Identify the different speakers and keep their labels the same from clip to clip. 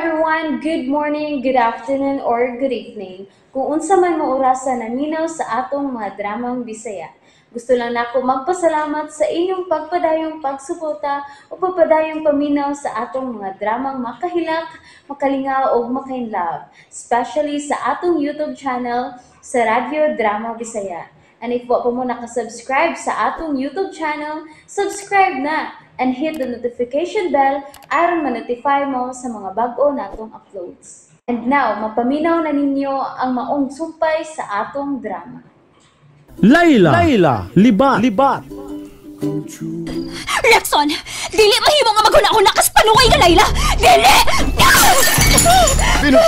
Speaker 1: everyone, good morning, good afternoon, or good evening. Kung unsa man mo orasan naminaw sa atong mga dramang Bisaya. Gusto lang nako magpasalamat sa inyong pagpadayong pagsuporta o pagpadayong paminaw sa atong mga dramang makahilak, makalingaw o makainlove, especially sa atong YouTube channel sa Radyo Drama Bisaya. And if wa pa mo nakasubscribe sa atong YouTube channel, subscribe na and hit the notification bell aron ma-notify mo sa mga bag-o natong uploads. And now, mapaminaw na ninyo ang maong sumpay sa atong drama.
Speaker 2: Layla, libat.
Speaker 3: Rexon! Dili mahimo nga maguna-una kas palungay nga Layla! Dili!
Speaker 4: Pino!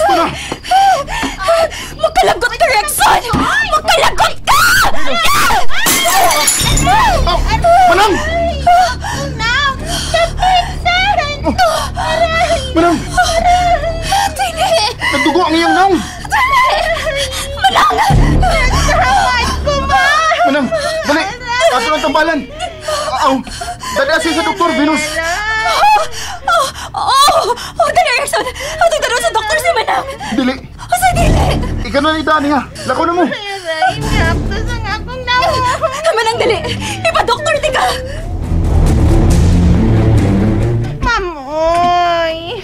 Speaker 4: Pino!
Speaker 3: Magkalagot ka, Rexon! Magkalagot ka!
Speaker 4: Oh! Manang! Manang!
Speaker 3: Dili!
Speaker 4: Nagdugo ang iyong naong!
Speaker 3: Malang!
Speaker 4: Manang! Dali! Kaso ng tambalan! Dali siya sa Dr. Venus!
Speaker 3: Dali, Rexon! Atong daro sa doktor si Manang!
Speaker 4: Dili!
Speaker 3: Sa dili!
Speaker 4: Ikaw na ni Dani ha! Lako na mo!
Speaker 3: Manang, dali! Ipa-doktor di ka!
Speaker 5: Mamoy!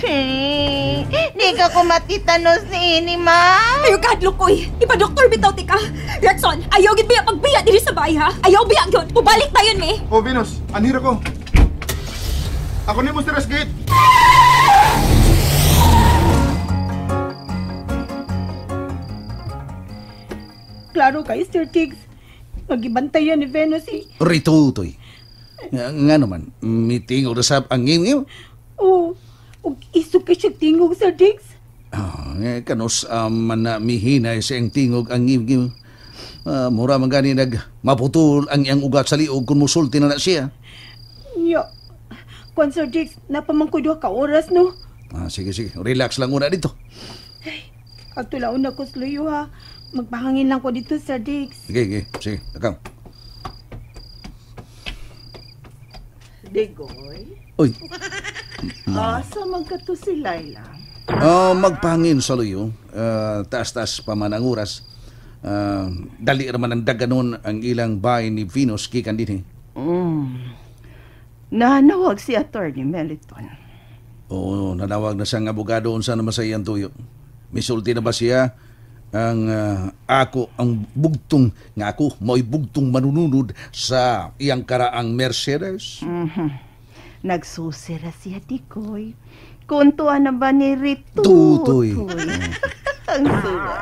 Speaker 5: Di ka ko matitanos ni ini, ma.
Speaker 3: Ayaw kahadlok ko'y! Ipa-doktor bitaw ti ka! Rexon! Ayaw gid biya pagbiya diri sa bahay, ha? Ayaw biya yun! Ubalik tayon, me!
Speaker 4: Oh, Venus! Anhira ko! Ako ni mo si Resgate!
Speaker 5: Klaro kay Sir Tiggs. Magibantayan ni Venus eh.
Speaker 6: Rito, Toy. Nga naman, meeting o rasap ang ngim-ngim.
Speaker 5: Oo. Ug isok kay siya tingog, Sir Tiggs.
Speaker 6: Kanos man na mihinay sa ang tingog ang ngim-ngim. Mura man gani maputol ang iyang ugat sa liog kung musulti na siya.
Speaker 5: Ya. Kung Sir Tiggs, napamangko duha ka oras, no?
Speaker 6: Sige. Relax lang muna dito.
Speaker 5: Agtulaon na ko sluyo, ha. Magpahangin lang ko dito, Sir Tiggs.
Speaker 6: Sige. Ikaw.
Speaker 7: Degoy?
Speaker 6: Uy.
Speaker 7: Asa magkato si Layla?
Speaker 6: Magpangin sa luyo. Taas-taas pa man ang oras. Dali raman ang daganon ang ilang bahay ni Venus kikan din.
Speaker 7: Nanawag si Attorney Meliton.
Speaker 6: Oo, nanawag na siyang abogado unsa na masayang tuyo. Misulti na ba siya ang bugtong nga ako mo'y bugtong manununod sa iyang karaang Mercedes?
Speaker 7: Nagsusira siya, Dikoy. Kuntuan na ba ni Rito?
Speaker 6: Tutoy.
Speaker 7: Ang suwa.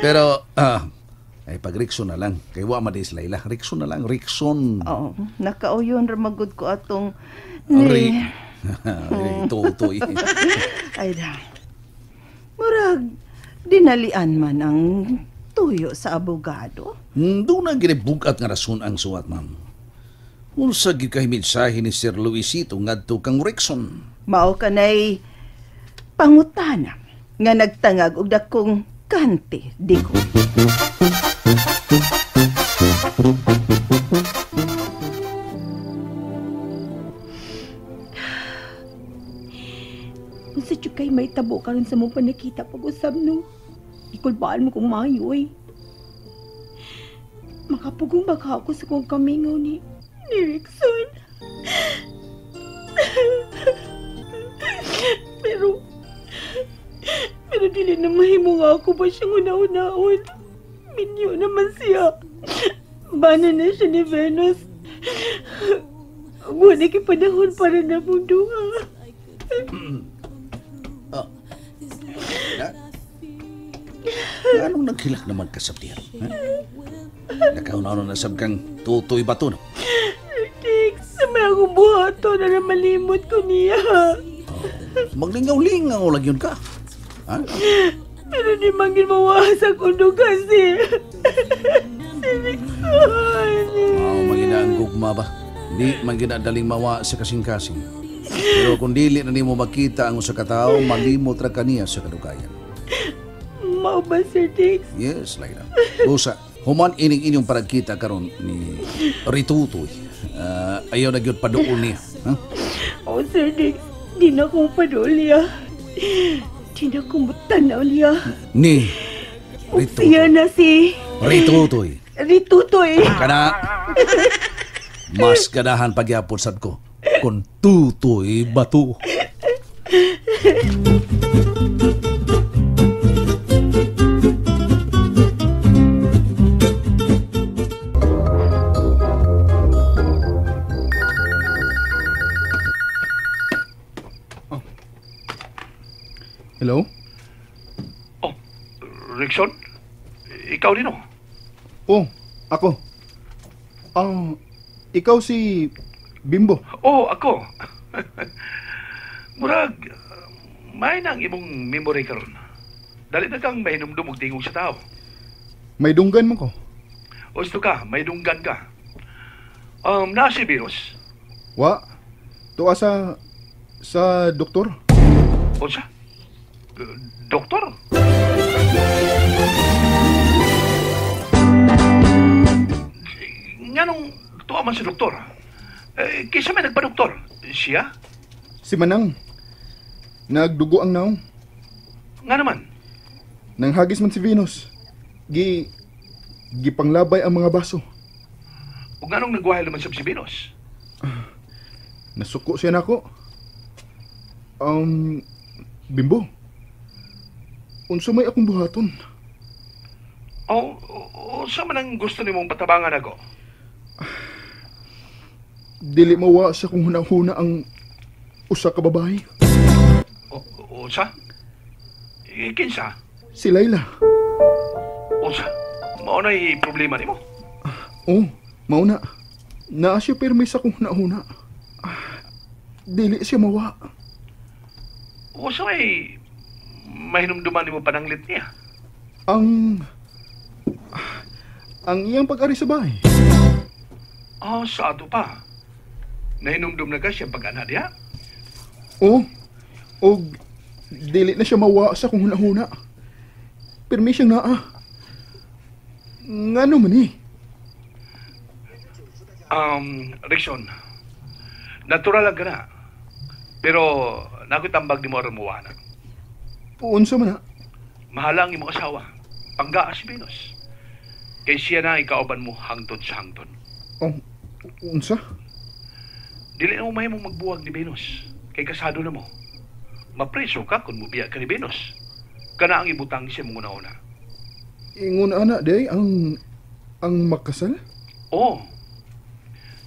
Speaker 6: Pero, pag Rickson na lang. Kay wa madis Layla. Rickson na lang. Rickson.
Speaker 7: Oo, nakauyon ramagod ko atong
Speaker 6: Tutoy.
Speaker 7: Ay da. Murag, dinalian man ang tuyo sa abogado.
Speaker 6: Doon na ginibugat nga rason ang suwat, ma'am. Unsa gyud kay mensahe ni Sir Luisito ngadto kang Rickson.
Speaker 7: Mao kanay pangutana nga nagtangag og dakong kante, Diko.
Speaker 5: Unsa jud kay may tabo karon sa mong panakita pag-usab, no? Ikulbaan mo kung maayo, eh. Makapugong baka ako sa kong kamingaw ni Rickson. Pero dili na mahimo nga ako ba siyang una-unaon. Minyo naman siya. Bana na siya ni Venus. Wala kipanahon para na mong duha.
Speaker 6: Anong naghilak naman ka sa tiyan? Nakauna na sab kang tutoy ba to, no?
Speaker 5: Tix, may akong buhato na malimot ko niya.
Speaker 6: Maglingaw-lingaw lang yun ka. Ha?
Speaker 5: Pero di mangin mawasa ko no kasi. Si Rickson.
Speaker 6: Magina ang gugma ba? Di maginadaling mawa sa kasing-kasing. Pero kung dili na nimo makita ang usa ka tawo, malimot ra kaniya sa kadugayan.
Speaker 5: Mao ba, Sir Tix?
Speaker 6: Yes, Layla. Busa, human ining-inyong paragkita karon ni Ritutoy. Ayaw na gyud paduol niya.
Speaker 5: Oh, Sir Tix, di na kong padulya. Di na kumutan na niya.
Speaker 6: Ni
Speaker 5: O siya na si
Speaker 6: Ritutoy.
Speaker 5: Ritutoy.
Speaker 6: Kana mas ganahan pagyapon sad ko kung tutoy bato.
Speaker 4: Hello?
Speaker 8: Oh, Rickson? Ikaw din oh.
Speaker 4: Oh, ako. Ikaw si Bimbo.
Speaker 8: Oh, ako. Murag, may nang imong memory karon. Dali na kang mahinumdum og tingog sa tao.
Speaker 4: May dunggan mo ko.
Speaker 8: O gusto ka, may dunggan ka. Nasi virus.
Speaker 4: Wa? Tuwa sa doktor.
Speaker 8: O siya? Doktor? Nganong tuwa man si doktor? Kisa may nagpa-doktor? Siya?
Speaker 4: Si Manang. Nagdugo ang naong.
Speaker 8: Nga naman?
Speaker 4: Nanghagis man si Venus. Gipanglabay ang mga baso.
Speaker 8: O nganong nagwahil naman sa si Venus?
Speaker 4: Nasuko siya nako. Bimbo. Unsa may akong buhaton?
Speaker 8: O sa man ang gusto nimong patabangan ako?
Speaker 4: Dili mawa sa kung hunahuna ang usa ka babae.
Speaker 8: O sa? Kinsa?
Speaker 4: Si Layla.
Speaker 8: O sa? Mao na'y problema nimo?
Speaker 4: Oh, mauna. Naa siya permi sa kung hunahuna. Dili siya mawa.
Speaker 8: O sa may mahinumduman nimo pananglit niya?
Speaker 4: Ang iyang pag-ari sa bahay.
Speaker 8: Sa ato pa. Nahinumdum na ka siya pag-ana diya?
Speaker 4: Oh, o dili na siya mawa sa kung hunahuna. Permi siyang naa. Ngano man eh?
Speaker 8: Rickson, natural lang ka na. Pero nakutambag ni mo rin muwanan.
Speaker 4: Unsa man na?
Speaker 8: Mahala ang imong asawa. Panggaa si Venus. Kay siya na ikauban mo hangtod sa hangtod.
Speaker 4: Oh, unsa?
Speaker 8: Dili na mo mahimong magbuwag ni Venus. Kay kasado na mo. Mapreso ka kung mubiya ka ni Venus. Kana ang ibutang siya mong una-una.
Speaker 4: Ingon ana day ang makasal?
Speaker 8: Oo.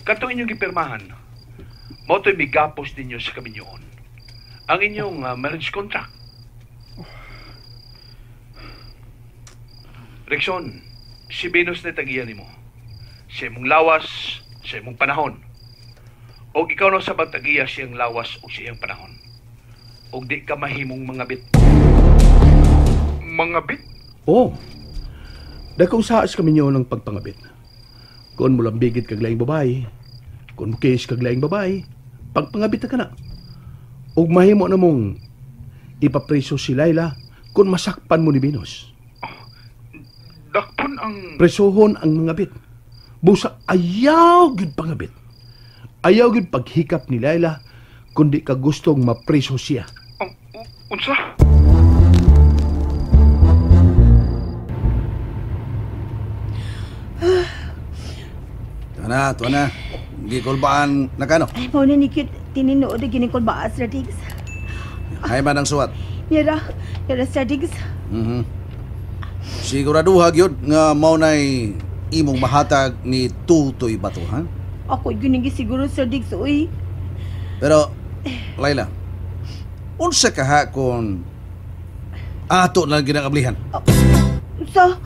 Speaker 8: Kato inyong gipirmahan, mo to'y migapos ninyo sa kaminyoon. Ang inyong marriage contract. Rickson, si Venus na tagiyan mo. Siya mong lawas, siya mong panahon. O ikaw na sa tagiya siyang lawas o siyang panahon. O di ka mahimong mga bit. Mga bit?
Speaker 2: Oh, dakong saas kami nyo ng pagpangabit. Kung mo lang bigit kag laing babae, kung mo case kag laing babae, pagpangabit na ka na. Ug mahimo na mong ipapreso si Layla kung masakpan mo ni Venus.
Speaker 8: Dakpon ang...
Speaker 2: Presohon ang mga bit. Busa ayaw gyud pangabit. Ayaw gyud paghikap ni Layla kundi ka gustong mapreso siya.
Speaker 8: Unsa?
Speaker 6: Tuwa na. Hindi kulbaan na kano.
Speaker 5: Ay, mo na nikit tininood na gining kulbaan, Sir Diggs.
Speaker 6: Ay man ang suwat.
Speaker 5: Yara, Sir Diggs.
Speaker 6: Siguraduha gyud nga mao nay imong mahatag ni Tutoy Bato, ha?
Speaker 5: Ako'y ginigi siguro, Sir Diggs, uy.
Speaker 6: Pero Layla, unsa ka ha kung ato na ginakablihan?
Speaker 5: Sa...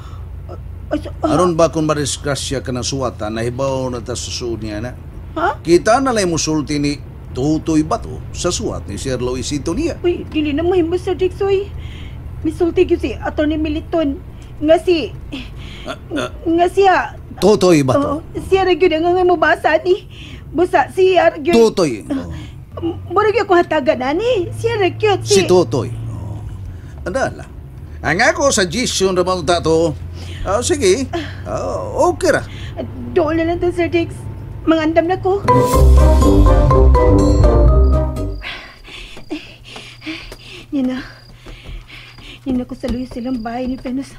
Speaker 6: Aron ba kung madisgrasya ka ng suwatan, nahibaw na ta susunod niya na?
Speaker 5: Ha?
Speaker 6: Kita na lang musulti ni Tutoy Bato sa suwat ni Sir Luisito niya.
Speaker 5: Uy, dili na mahimo, Sir Diggs, uy. Misulti ko si Atty. Militon. Nga si... nga siya...
Speaker 6: Tutoy Bato.
Speaker 5: Siya rin yun ang nga mabasa ni... Busa, siya rin yun...
Speaker 6: Tutoy.
Speaker 5: Murag yung kung hatagan na ni. Siya rin yun,
Speaker 6: Si Tutoy. Andala. Ang ako suggestion naman tato. Sige. Okay ra.
Speaker 5: Doon na lang to, Sir Diggs. Mangandam na ko. Nina ko saluyo silang bahay ni Venus.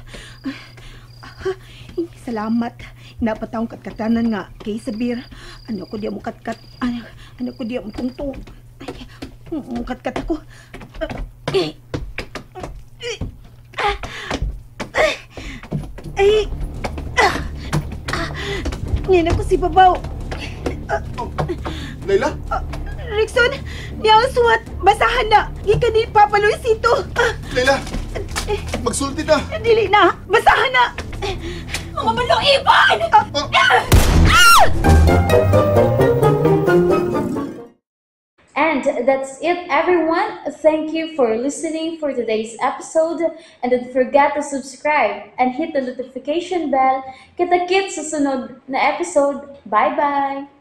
Speaker 5: Salamat. Napataong katkatanan nga kay Sabir. Ano ko diya mo katkat. Ano ko diya mo tungtong. Katkat ako. Nina ko si Babaw.
Speaker 4: Layla?
Speaker 5: Rickson, niyang suwat. Basahan na. Ika ni Papa Luisito.
Speaker 4: Layla! Magsulti ta!
Speaker 5: Dili na. Basahan na. Mga malong ibon!
Speaker 1: And that's it, everyone. Thank you for listening for today's episode. And don't forget to subscribe and hit the notification bell. Kita-kits sa sunod na episode. Bye-bye!